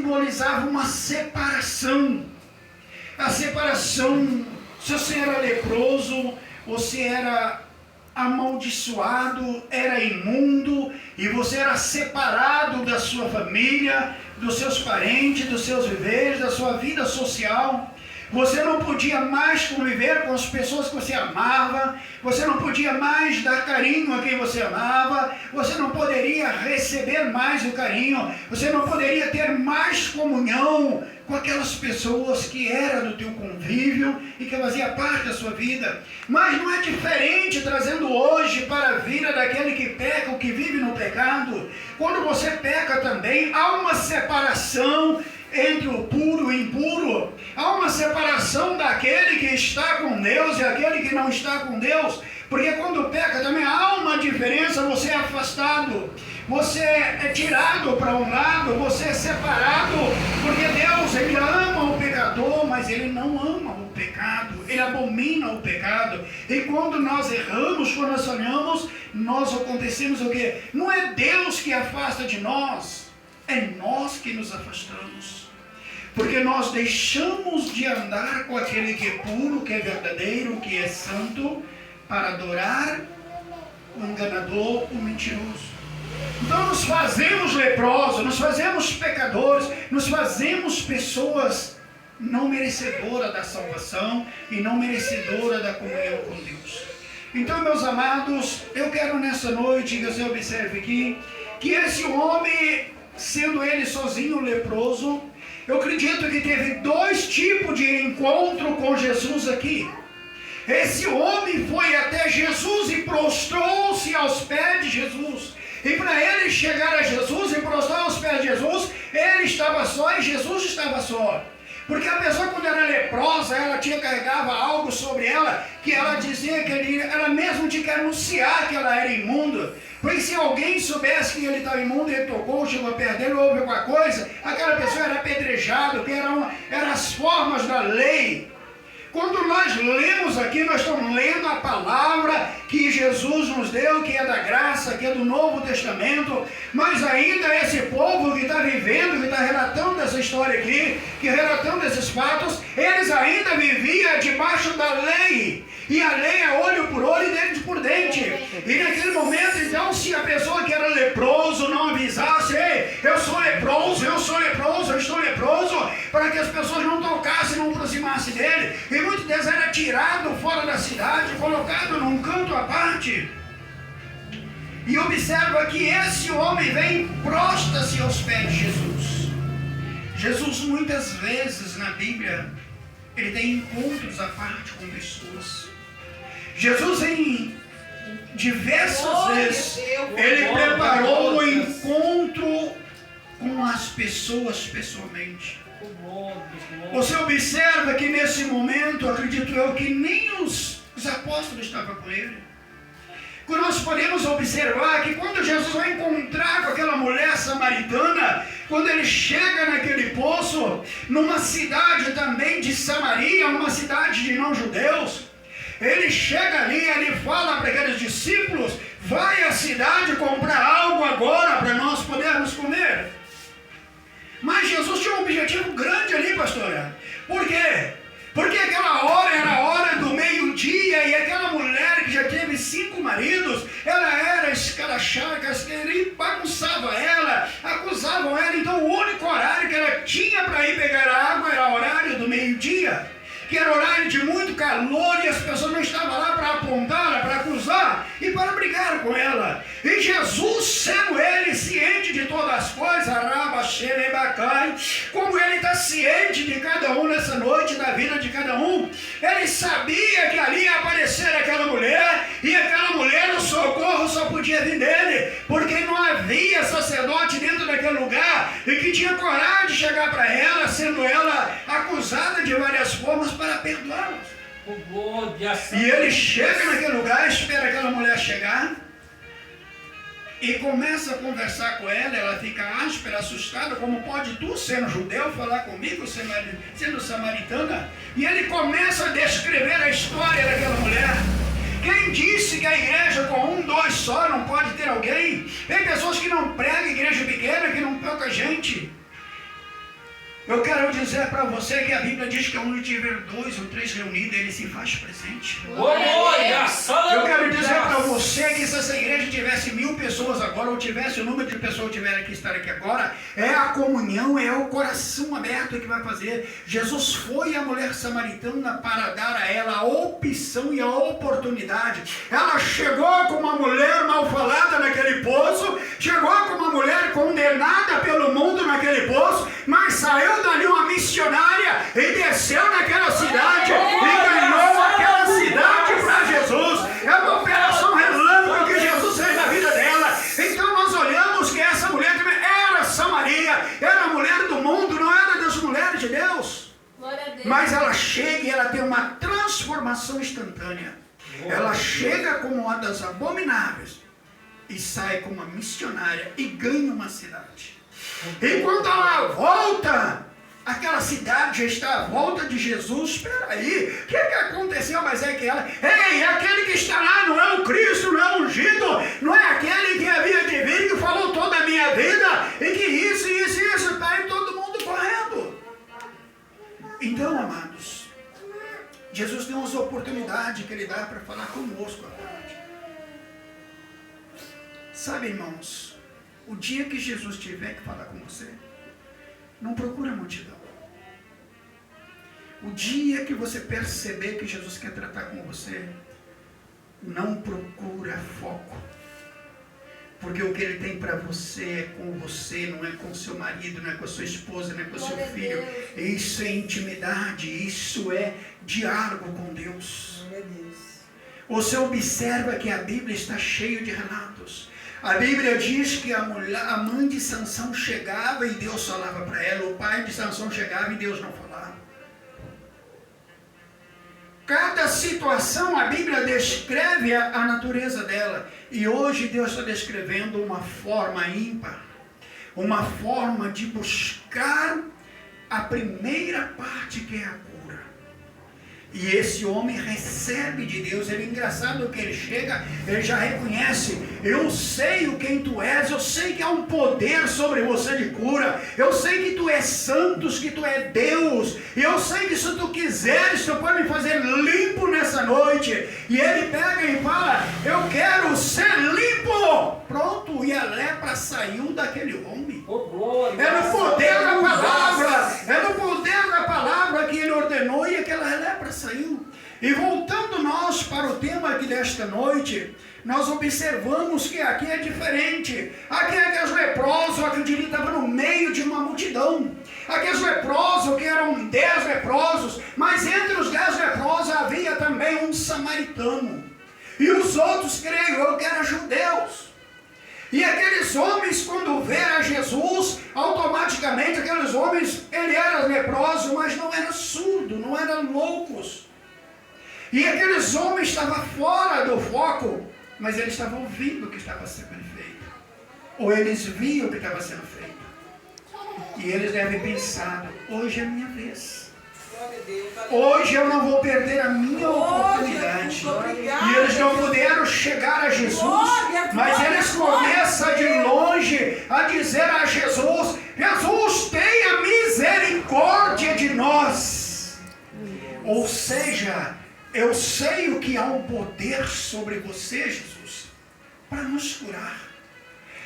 simbolizava uma separação. A separação, se você era leproso, você era amaldiçoado, era imundo, e você era separado da sua família, dos seus parentes, dos seus viveres, da sua vida social. Você não podia mais conviver com as pessoas que você amava, você não podia mais dar carinho a quem você amava, você não poderia receber mais o carinho, você não poderia ter mais comunhão com aquelas pessoas que eram do teu convívio e que fazia parte da sua vida. Mas não é diferente trazendo hoje para a vida daquele que peca, o que vive no pecado. Quando você peca também, há uma separação entre o puro e o impuro. Há uma separação daquele que está com Deus e aquele que não está com Deus. Porque quando peca também há uma diferença, você é afastado. Você é tirado para um lado, você é separado. Porque Deus, Ele ama o pecador, mas Ele não ama o pecado. Ele abomina o pecado. E quando nós erramos, quando nós falhamos, nós acontecemos o quê? Não é Deus que afasta de nós. É nós que nos afastamos, porque nós deixamos de andar com aquele que é puro, que é verdadeiro, que é santo, para adorar o enganador, o mentiroso. Então nos fazemos leprosos, nos fazemos pecadores, nos fazemos pessoas não merecedoras da salvação e não merecedoras da comunhão com Deus. Então, meus amados, eu quero nessa noite que você observe aqui, que esse homem, sendo ele sozinho leproso, eu acredito que teve dois tipos de encontro com Jesus aqui. Esse homem foi até Jesus e prostrou-se aos pés de Jesus. E para ele chegar a Jesus e prostrar aos pés de Jesus, ele estava só e Jesus estava só. Porque a pessoa, quando era leprosa, ela carregava algo sobre ela, que ela dizia que ela mesmo tinha que anunciar que ela era imunda. Porque se alguém soubesse que ele estava imundo, ele tocou, chegou perto dele, houve alguma coisa, aquela pessoa era apedrejada, que eram as formas da lei. Quando nós lemos aqui, nós estamos lendo a palavra que Jesus nos deu, que é da graça, que é do Novo Testamento, mas ainda esse povo que está vivendo, que está relatando essa história aqui, que relatando esses fatos, eles ainda viviam debaixo da lei. E a lei é olho por olho e dente por dente. E naquele momento, então, se a pessoa que era leproso não avisasse, ei, eu sou leproso, eu sou leproso, eu estou leproso, para que as pessoas não tocassem, não aproximassem dele. E muitas vezes era tirado fora da cidade, colocado num canto à parte. E observa que esse homem vem, prostra-se aos pés de Jesus. Jesus muitas vezes na Bíblia, ele tem encontros à parte com pessoas. Jesus em diversas vezes, ele preparou o encontro com as pessoas pessoalmente. Você observa que nesse momento, acredito eu, que nem os apóstolos estavam com ele. Quando nós podemos observar que quando Jesus vai encontrar com aquela mulher samaritana, quando ele chega naquele poço, numa cidade também de Samaria, uma cidade de não-judeus, ele chega ali, ele fala para aqueles discípulos, vai à cidade comprar algo agora para nós podermos comer. Mas Jesus tinha um objetivo grande ali, pastora. Por quê? Porque aquela hora era a hora do meio-dia e aquela mulher que já teve 5 maridos, ela era escarachada, e bagunçava ela, acusavam ela. Então o único horário que ela tinha para ir pegar água era o horário do meio-dia, que era horário de muito calor e as pessoas não estavam lá para apontá-la, para acusar e para brigar com ela. E Jesus, sendo ele ciente de todas as coisas, como ele está ciente de cada um nessa noite, da vida de cada um, ele sabia que ali ia aparecer aquela mulher, e aquela mulher, o socorro só podia vir dele, porque não havia sacerdote dentro daquele lugar e que tinha coragem de chegar para ela, sendo ela acusada de várias formas, para perdoá-los. E ele chega naquele lugar, espera aquela mulher chegar e começa a conversar com ela. Ela fica áspera, assustada, como pode tu, sendo judeu, falar comigo, sendo samaritana? E ele começa a descrever a história daquela mulher. Quem disse que a igreja com 1, 2 só não pode ter alguém? Tem pessoas que não pregam igreja pequena, que não pouca gente. Eu quero dizer para você que a Bíblia diz que onde tiver 2 ou 3 reunidos, Ele se faz presente. Eu quero dizer para você que se essa igreja tivesse 1000 pessoas agora, ou tivesse o número de pessoas que tiverem que estar aqui agora, é a comunhão, é o coração aberto que vai fazer. Jesus foi à mulher samaritana para dar a ela a opção e a oportunidade. Ela chegou com uma mulher mal falada naquele poço, chegou com uma mulher condenada pelo mundo naquele poço, mas saiu dali uma missionária e desceu naquela cidade e ganhou aquela cidade para Jesus. É uma operação relâmpago que Jesus fez na vida dela. Então nós olhamos que essa mulher também era Samaria, era a mulher do mundo, não era das mulheres de Deus. Mas ela chega e ela tem uma transformação instantânea. Ela chega como uma das abomináveis e sai como uma missionária e ganha uma cidade. Enquanto ela volta, aquela cidade já está à volta de Jesus. Espera aí, o que aconteceu? Mas é que ela, ei, aquele que está lá não é o Cristo, não é o ungido, não é aquele que havia de vir, que falou toda a minha vida, e que isso, está aí todo mundo correndo. Então, amados, Jesus tem umas oportunidades que Ele dá para falar conosco agora. Sabe, irmãos, o dia que Jesus tiver que falar com você, não procura multidão. O dia que você perceber que Jesus quer tratar com você, não procura foco. Porque o que Ele tem para você é com você, não é com seu marido, não é com a sua esposa, não é com o seu filho. Isso é intimidade, isso é diálogo com Deus. Você observa que a Bíblia está cheia de relatos. A Bíblia diz que a mãe de Sansão chegava e Deus falava para ela, o pai de Sansão chegava e Deus não falava. Cada situação a Bíblia descreve a natureza dela. E hoje Deus está descrevendo uma forma ímpar, uma forma de buscar a primeira parte que é a cura. E esse homem recebe de Deus. Ele é engraçado que ele chega, ele já reconhece, eu sei o quem tu és, eu sei que há um poder sobre você de cura, eu sei que tu és santos, que tu és Deus, e eu sei que se tu quiseres, tu pode me fazer limpo nessa noite. E ele pega e fala, eu quero ser limpo. Pronto, e a lepra saiu daquele homem. É no poder da palavra, é no poder da palavra que ele ordenou e aquela lepra saiu. E voltando nós para o tema aqui desta noite, nós observamos que aqui é diferente. Aqui é os leprosos, acredito que estava no meio de uma multidão. Aqueles leprosos, que eram 10 leprosos, mas entre os 10 leprosos havia também um samaritano. E os outros, creio eu, que eram judeus. E aqueles homens, quando viram Jesus, automaticamente aqueles homens, ele era leproso, mas não era surdo, não eram loucos. E aqueles homens estavam fora do foco, mas eles estavam ouvindo o que estava sendo feito. Ou eles viam o que estava sendo feito. E eles devem pensar, hoje é a minha vez. Hoje eu não vou perder a minha oportunidade. E eles não puderam chegar a Jesus, mas eles começam de longe a dizer a Jesus, Jesus, tenha misericórdia de nós. Ou seja, eu sei o que há um poder sobre você, Jesus, para nos curar.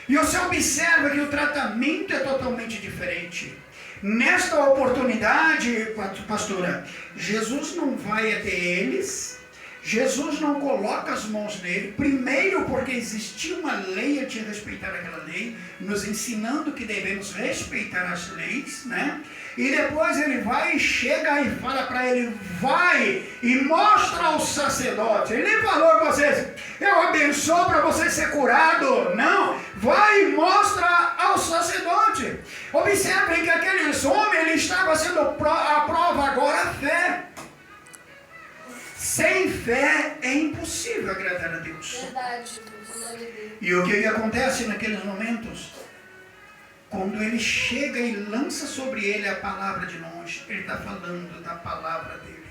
E você observa que o tratamento é totalmente diferente. Nesta oportunidade, pastora, Jesus não vai até eles, Jesus não coloca as mãos nele, primeiro porque existia uma lei, ele tinha que respeitar aquela lei, nos ensinando que devemos respeitar as leis, né? E depois ele vai e chega e fala para ele, vai e mostra ao sacerdote. Ele nem falou para vocês, eu abençoo para você ser curado. Não, vai e mostra ao sacerdote. Observem que aqueles homens, ele estava sendo a prova agora a fé. Sem fé é impossível agradar a Deus. Verdade. E o que acontece naqueles momentos? Quando ele chega e lança sobre ele a palavra de longe, ele está falando da palavra dele.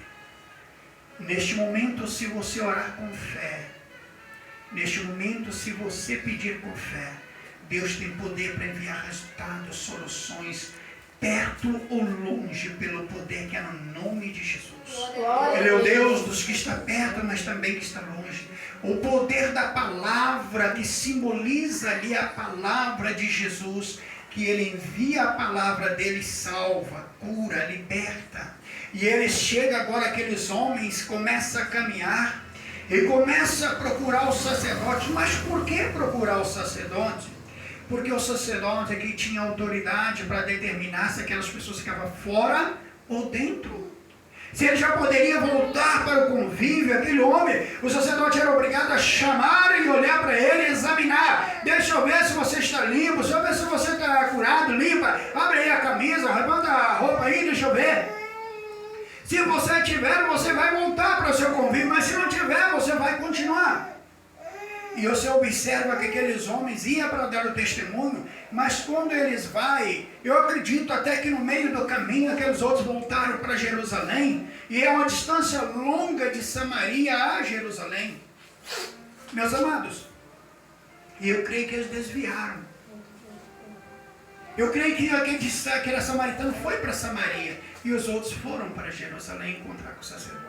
Neste momento, se você orar com fé, neste momento, se você pedir com fé, Deus tem poder para enviar resultados, soluções perto ou longe pelo poder que é no nome de Jesus. Ele é o Deus dos que está perto, mas também que está longe. O poder da palavra que simboliza ali a palavra de Jesus, que ele envia a palavra dele, salva, cura, liberta. E ele chega agora, aqueles homens começam a caminhar e começa a procurar o sacerdote. Mas por que procurar o sacerdote? Porque o sacerdote aqui tinha autoridade para determinar se aquelas pessoas ficavam fora ou dentro. Se ele já poderia voltar para o convívio, aquele homem, o sacerdote era obrigado a chamar e olhar para ele e examinar. Deixa eu ver se você está limpo, deixa eu ver se você está curado, limpa. Abre aí a camisa, levanta a roupa aí, deixa eu ver. Se você tiver, você vai voltar para o seu convívio, mas se não tiver, você vai continuar. E você observa que aqueles homens iam para dar o testemunho, mas quando eles vão, eu acredito até que no meio do caminho aqueles outros voltaram para Jerusalém, e é uma distância longa de Samaria a Jerusalém. Meus amados, e eu creio que eles desviaram. Eu creio que aquele era samaritano foi para Samaria, e os outros foram para Jerusalém encontrar com o sacerdote.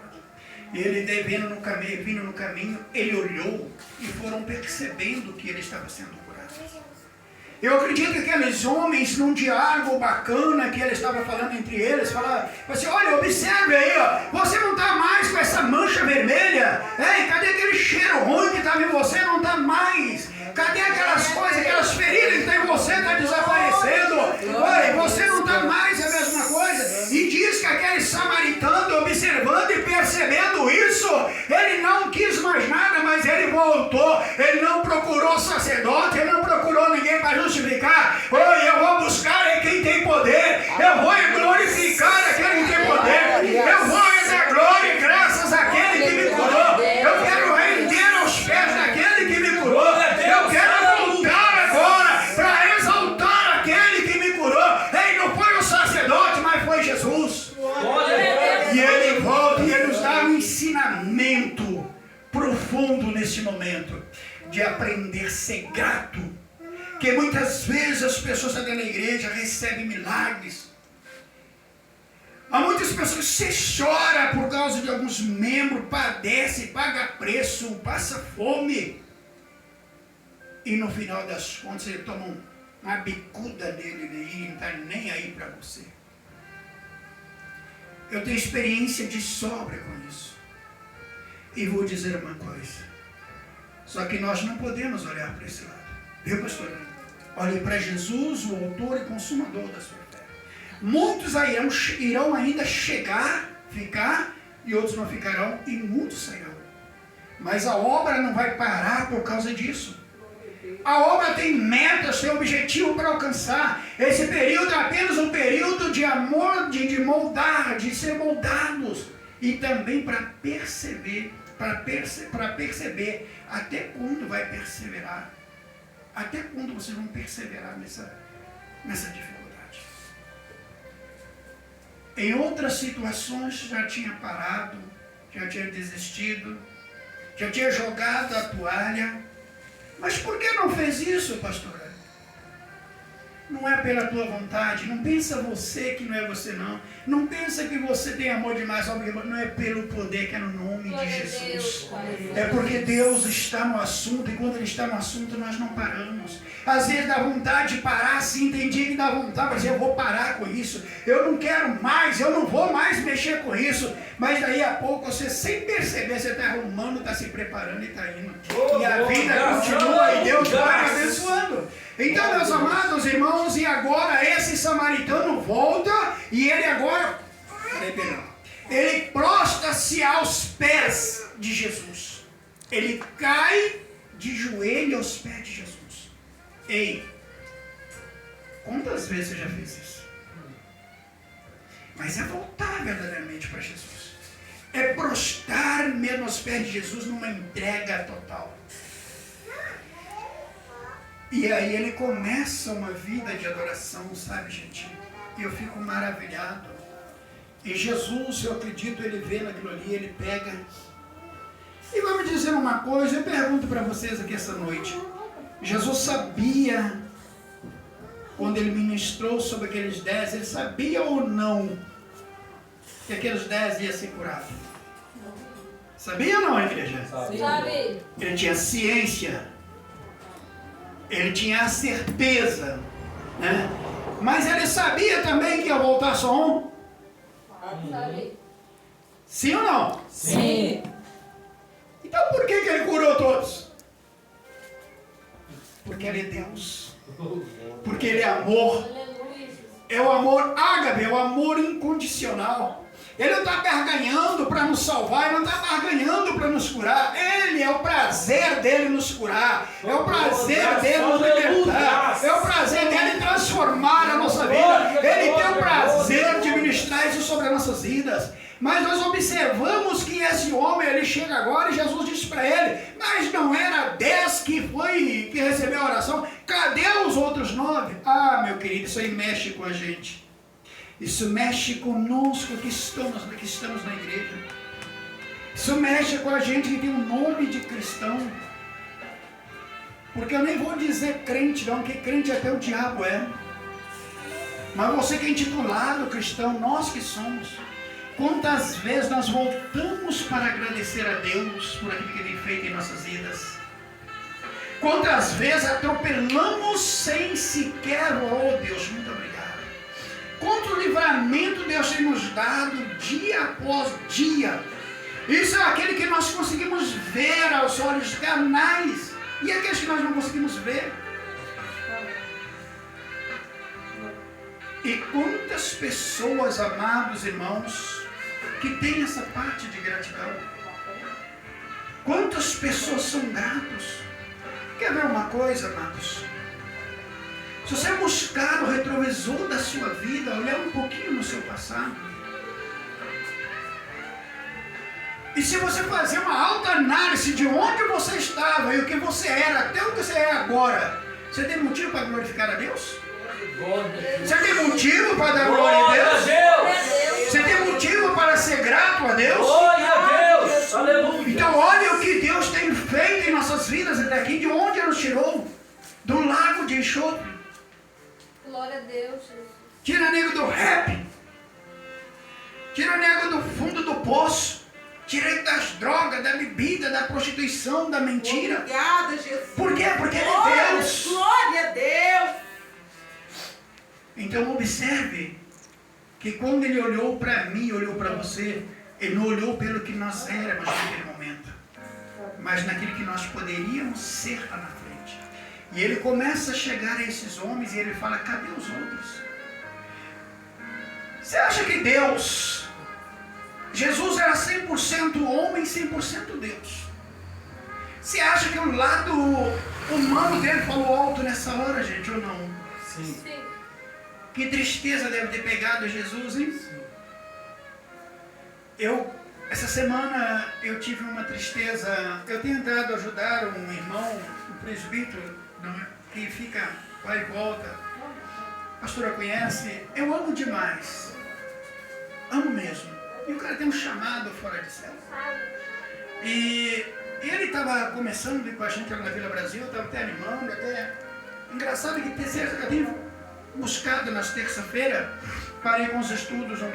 E ele vindo no caminho, ele olhou e foram percebendo que ele estava sendo curado. Eu acredito que aqueles homens, num diálogo bacana que ele estava falando entre eles, falaram assim: olha, observe aí, ó, você não está mais com essa mancha vermelha. Ei, cadê aquele cheiro ruim que estava em você? Não está mais. Cadê aquelas coisas, aquelas feridas que estão em você? Está desaparecendo. Oi, você não está mais a mesma coisa. E diz que aquele samaritano, observando e percebendo isso, ele não quis mais nada, mas ele voltou. Ele não procurou sacerdote, ele não procurou ninguém para justificar. Oi, eu vou buscar quem tem poder. Eu vou glorificar aquele que tem poder. Eu vou dar glória e graças àquele que me curou. Eu quero render aos pés daquele que me curou. Eu quero voltar agora para exaltar aquele que me curou. Ei, não foi o sacerdote, mas foi Jesus. E ele volta e ele nos dá um ensinamento profundo nesse momento de aprender a ser grato. Que muitas vezes as pessoas dentro da igreja recebem milagres. Há muitas pessoas que você chora por causa de alguns membros, padece, paga preço, passa fome. E no final das contas ele toma uma bicuda dele e não está nem aí para você. Eu tenho experiência de sobra com isso. E vou dizer uma coisa. Só que nós não podemos olhar para esse lado. Viu, pastor? Olhe para Jesus, o autor e consumador da sua fé. Muitos irão ainda chegar, ficar, e outros não ficarão, e muitos sairão. Mas a obra não vai parar por causa disso. A obra tem metas, tem objetivo para alcançar. Esse período é apenas um período de amor, de moldar, de ser moldados. E também para perceber até quando vai perseverar. Até quando vocês vão perseverar nessa dificuldade. Em outras situações já tinha parado, já tinha desistido, já tinha jogado a toalha. Mas por que não fez isso, pastor? Não é pela tua vontade. Não pensa você que não é você, não. Não pensa que você tem amor demais. Não é pelo poder que é no nome de Jesus. É porque Deus está no assunto. E quando Ele está no assunto, nós não paramos. Às vezes dá vontade de parar, sim. Tem dia que dá vontade, mas eu vou parar com isso. Eu não quero mais, eu não vou mais mexer com isso. Mas daí a pouco, você sem perceber, você está arrumando, está se preparando e está indo. E a vida continua e Deus vai abençoando. Então, meus amados irmãos, e agora esse samaritano volta e ele agora, ele prostra-se aos pés de Jesus. Ele cai de joelho aos pés de Jesus. Ei, quantas vezes você já fez isso? Mas é voltar verdadeiramente para Jesus. É prostrar mesmo aos pés de Jesus numa entrega total. E aí ele começa uma vida de adoração, sabe, gente? E eu fico maravilhado. E Jesus, eu acredito, ele vê naquilo ali, ele pega. E vamos dizer uma coisa, eu pergunto para vocês aqui essa noite. Jesus sabia quando ele ministrou sobre aqueles 10, ele sabia ou não que aqueles 10 iam ser curados? Sabia ou não, igreja? Sabe. Ele tinha ciência, ele tinha a certeza, né? Mas ele sabia também que ia voltar só um? Sabe. Sim ou não? Sim. Então por que ele curou todos? Porque ele é Deus. Porque ele é amor. Aleluia. É o amor ágape, é o amor incondicional. Ele não está barganhando para nos salvar, ele não está barganhando para nos curar. Ele é o prazer dele nos curar, é o prazer dele nos libertar, é o prazer dele transformar a nossa vida. Ele tem o prazer de ministrar isso sobre as nossas vidas. Mas nós observamos que esse homem, ele chega agora e Jesus disse para ele, mas não era 10 que recebeu a oração? Cadê os outros 9? Ah, meu querido, isso aí mexe com a gente. Isso mexe conosco que estamos na igreja. Isso mexe com a gente que tem o nome de cristão. Porque eu nem vou dizer crente não, porque crente até o diabo é. Mas você que é intitulado cristão, nós que somos. Quantas vezes nós voltamos para agradecer a Deus por aquilo que Ele tem feito em nossas vidas? Quantas vezes atropelamos sem sequer, oh Deus, muito obrigado. Quanto livramento Deus tem nos dado dia após dia. Isso é aquele que nós conseguimos ver aos olhos carnais. E aqueles que nós não conseguimos ver. E quantas pessoas, amados irmãos, que têm essa parte de gratidão? Quantas pessoas são gratos? Quer ver uma coisa, amados? Se você buscar o retrovisor da sua vida, olhar um pouquinho no seu passado, e se você fazer uma alta análise de onde você estava e o que você era, até o que você é agora, você tem motivo para glorificar a Deus? Você tem motivo para dar glória a Deus? Você tem motivo para ser grato a Deus? Glória a Deus! Aleluia! Então olha o que Deus tem feito em nossas vidas até aqui, de onde Ele nos tirou? Do lago de enxofre. Glória a Deus, Jesus. Tira nego do rap. Tira nego do fundo do poço. Tira ele das drogas, da bebida, da prostituição, da mentira. Obrigada, Jesus. Por quê? Porque Ele Glória, é Deus. glória a Deus. Então observe que quando Ele olhou para mim, olhou para você, Ele não olhou pelo que nós éramos naquele momento, mas naquilo que nós poderíamos ser lá na frente. E Ele começa a chegar a esses homens e Ele fala, cadê os outros? Você acha que Deus, Jesus era 100% homem, 100% Deus? Você acha que o lado humano dele falou alto nessa hora, gente, ou não? Sim. Sim. Que tristeza deve ter pegado Jesus, hein? Essa semana eu tive uma tristeza. Eu tenho tentado ajudar um irmão, um presbítero, que fica, vai e volta. A pastora conhece. Eu amo demais. Amo mesmo. E o cara tem um chamado fora de série. E ele estava começando a vir com a gente lá na Vila Brasil, estava até animando, até... Engraçado que eu tenho buscado nas terça-feiras, parei com os estudos